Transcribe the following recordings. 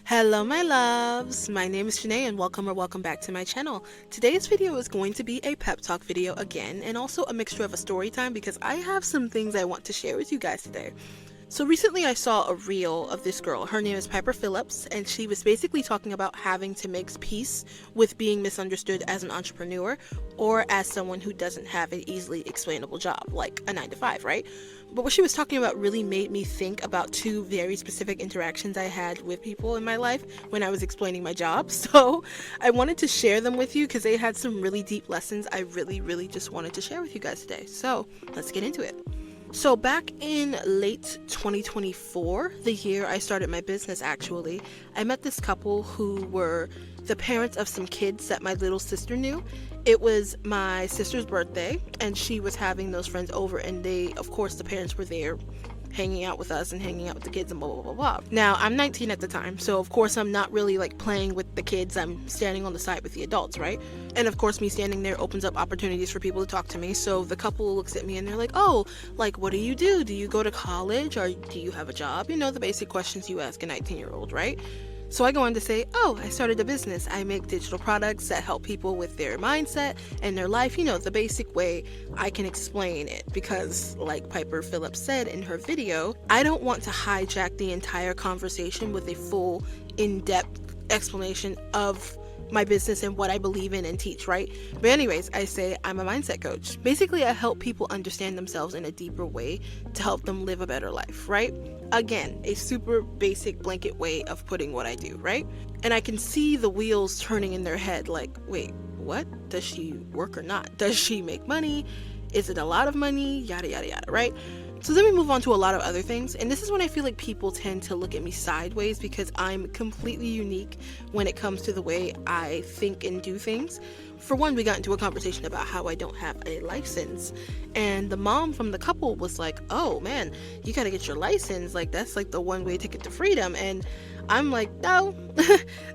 Hello my loves, my name is Janae and welcome back to my channel. Today's video is going to be a pep talk video again and also a mixture of a story time because I have some things I want to share with you guys today. So recently I saw a reel of this girl. Her name is Piper Phillips, and she was basically talking about having to make peace with being misunderstood as an entrepreneur or as someone who doesn't have an easily explainable job, like a 9 to 5, right? But what she was talking about really made me think about two very specific interactions I had with people in my life when I was explaining my job. So I wanted to share them with you because they had some really deep lessons I really just wanted to share with you guys today. So let's get into it. So back in late 2024, the year I started my business actually, I met this couple who were the parents of some kids that my little sister knew. It was my sister's birthday and she was having those friends over, and of course the parents were there hanging out with us and hanging out with the kids and blah blah blah. Now I'm 19 at the time, so of course I'm not really like playing with the kids. I'm standing on the side with the adults, right? And of course me standing there opens up opportunities for people to talk to me. So the couple looks at me and they're like, oh, like what do you do? Do you go to college or do you have a job? You know, the basic questions you ask a 19-year-old, right? So I go on to say, oh, I started a business. I make digital products that help people with their mindset and their life, you know, the basic way I can explain it. Because like Piper Phillips said in her video, I don't want to hijack the entire conversation with a full, in-depth explanation of my business and what I believe in and teach, right? But anyways, I say I'm a mindset coach. Basically, I help people understand themselves in a deeper way to help them live a better life, right? Again, a super basic blanket way of putting what I do, right? And I can see the wheels turning in their head like, wait, what? Does she work or not? Does she make money? Is it a lot of money? Yada, yada, yada, right? So then we move on to a lot of other things, and this is when I feel like people tend to look at me sideways because I'm completely unique when it comes to the way I think and do things. For one, we got into a conversation about how I don't have a license, and the mom from the couple was like, oh man, you gotta get your license, like that's like the one-way ticket to freedom. And I'm like, no,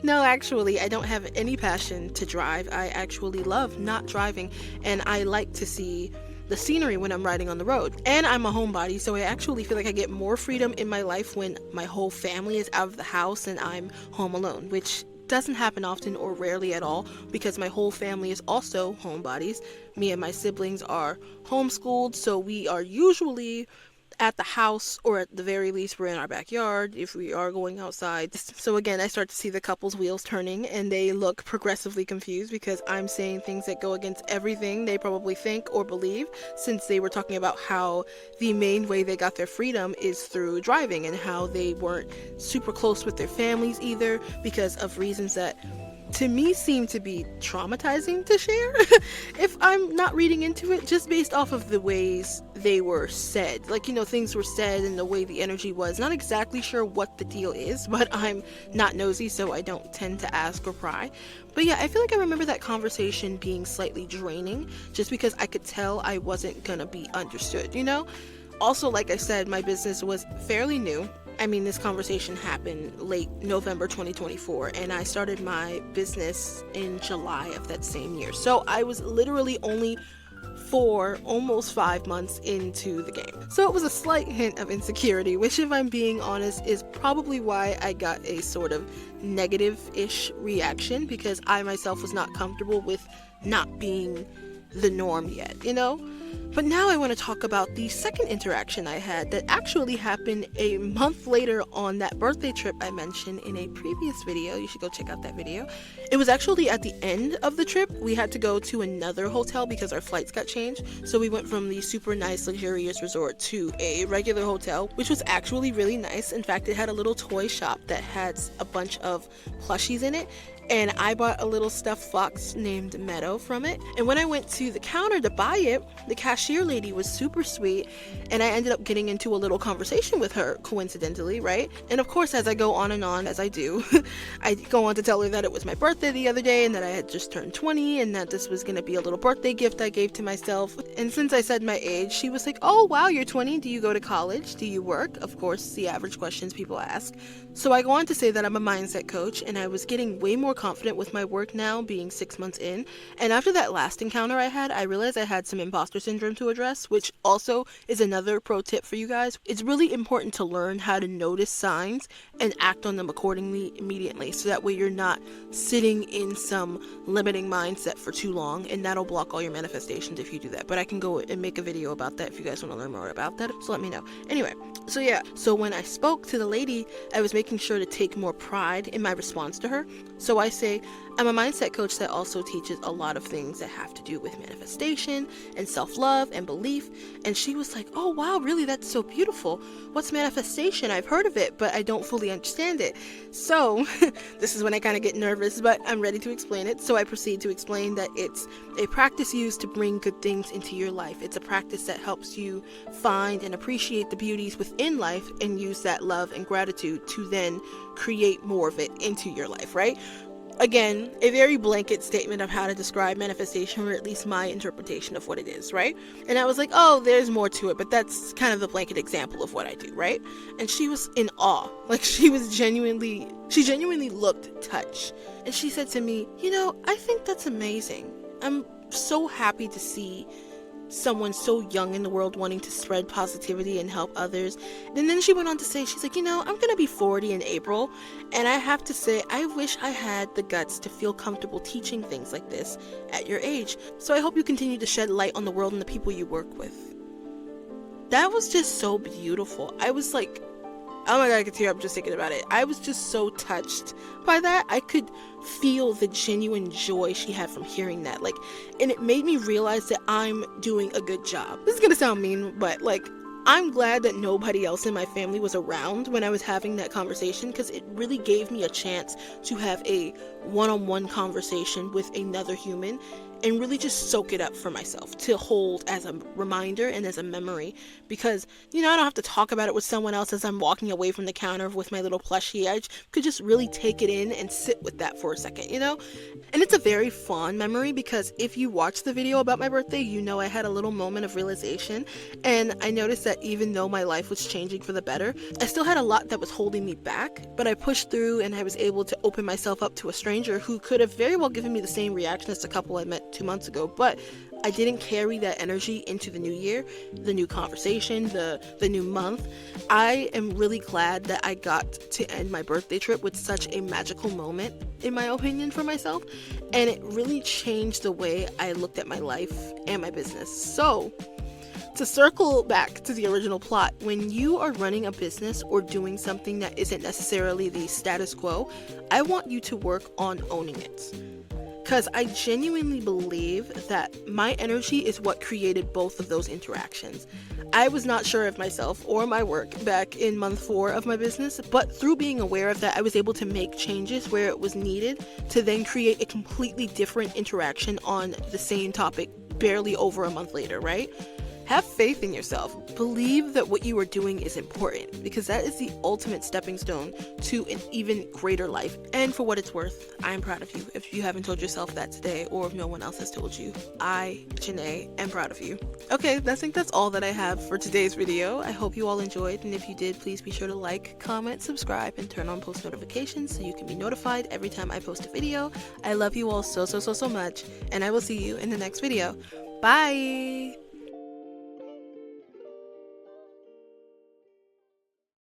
no, actually, I don't have any passion to drive. I actually love not driving, and I like to see the scenery when I'm riding on the road. And I'm a homebody, so I actually feel like I get more freedom in my life when my whole family is out of the house and I'm home alone, which doesn't happen often or rarely at all because my whole family is also homebodies. Me and my siblings are homeschooled, so we are usually at the house, or at the very least we're in our backyard if we are going outside. So again, I start to see the couple's wheels turning and they look progressively confused because I'm saying things that go against everything they probably think or believe, since they were talking about how the main way they got their freedom is through driving and how they weren't super close with their families either because of reasons that to me seem to be traumatizing to share if I'm not reading into it, just based off of the ways they were said. Like, you know, things were said and the way the energy was. Not exactly sure what the deal is, but I'm not nosy, so I don't tend to ask or pry. But yeah, I feel like I remember that conversation being slightly draining just because I could tell I wasn't gonna be understood, you know? Also, like I said, my business was fairly new. I mean, this conversation happened late November 2024, and I started my business in July of that same year. So I was literally only almost 5 months into the game. So it was a slight hint of insecurity, which if I'm being honest is probably why I got a sort of negative-ish reaction, because I myself was not comfortable with not being the norm yet, you know? But now I want to talk about the second interaction I had that actually happened a month later on that birthday trip I mentioned in a previous video. You should go check out that video. It was actually at the end of the trip. We had to go to another hotel because our flights got changed. So we went from the super nice, luxurious resort to a regular hotel, which was actually really nice. In fact, it had a little toy shop that had a bunch of plushies in it. And I bought a little stuffed fox named Meadow from it. And when I went to the counter to buy it, the cashier lady was super sweet, and I ended up getting into a little conversation with her, coincidentally, right? And of course, as I go on and on, as I do, I go on to tell her that it was my birthday the other day and that I had just turned 20 and that this was going to be a little birthday gift I gave to myself. And since I said my age, she was like, oh wow, you're 20, do you go to college? Do you work? Of course, the average questions people ask. So I go on to say that I'm a mindset coach, and I was getting way more confident with my work now, being 6 months in. And after that last encounter I had, I realized I had some imposter syndrome to address, which also is another pro tip for you guys. It's really important to learn how to notice signs and act on them accordingly immediately, so that way you're not sitting in some limiting mindset for too long, and that'll block all your manifestations if you do that. But I can go and make a video about that if you guys want to learn more about that, so let me know. Anyway, so yeah, so when I spoke to the lady, I was making sure to take more pride in my response to her. So I say, I'm a mindset coach that also teaches a lot of things that have to do with manifestation and self-love and belief. And she was like, oh wow, really? That's so beautiful. What's manifestation? I've heard of it, but I don't fully understand it. So this is when I kind of get nervous, but I'm ready to explain it. So I proceed to explain that it's a practice used to bring good things into your life. It's a practice that helps you find and appreciate the beauties within life and use that love and gratitude to then create more of it into your life, right? Again, a very blanket statement of how to describe manifestation, or at least my interpretation of what it is, right? And I was like, oh, there's more to it, but that's kind of the blanket example of what I do, right? And she was in awe. Like, she genuinely looked touched. And she said to me, I think that's amazing. I'm so happy to see someone so young in the world wanting to spread positivity and help others. And then she went on to say, she's like, I'm gonna be 40 in April, and I have to say, I wish I had the guts to feel comfortable teaching things like this at your age. So I hope you continue to shed light on the world and the people you work with. That was just so beautiful. I was like, oh my god, I could tear up just thinking about it. I was just so touched by that. I could feel the genuine joy she had from hearing that. And it made me realize that I'm doing a good job. This is gonna sound mean, but I'm glad that nobody else in my family was around when I was having that conversation, because it really gave me a chance to have a one-on-one conversation with another human and really just soak it up for myself to hold as a reminder and as a memory, because I don't have to talk about it with someone else as I'm walking away from the counter with my little plushie. I could just really take it in and sit with that for a second, and it's a very fond memory, because if you watch the video about my birthday, I had a little moment of realization, and I noticed that even though my life was changing for the better, I still had a lot that was holding me back, but I pushed through and I was able to open myself up to a stranger who could have very well given me the same reaction as the couple I met 2 months ago, but I didn't carry that energy into the new year, the new conversation, the new month. I am really glad that I got to end my birthday trip with such a magical moment, in my opinion, for myself, and it really changed the way I looked at my life and my business. So, to circle back to the original plot, when you are running a business or doing something that isn't necessarily the status quo, I want you to work on owning it. Because I genuinely believe that my energy is what created both of those interactions. I was not sure of myself or my work back in month 4 of my business, but through being aware of that, I was able to make changes where it was needed to then create a completely different interaction on the same topic barely over a month later, right? Have faith in yourself. Believe that what you are doing is important, because that is the ultimate stepping stone to an even greater life. And for what it's worth, I am proud of you. If you haven't told yourself that today, or if no one else has told you, I, Janae, am proud of you. Okay, I think that's all that I have for today's video. I hope you all enjoyed, and if you did, please be sure to like, comment, subscribe, and turn on post notifications so you can be notified every time I post a video. I love you all so much, and I will see you in the next video. Bye!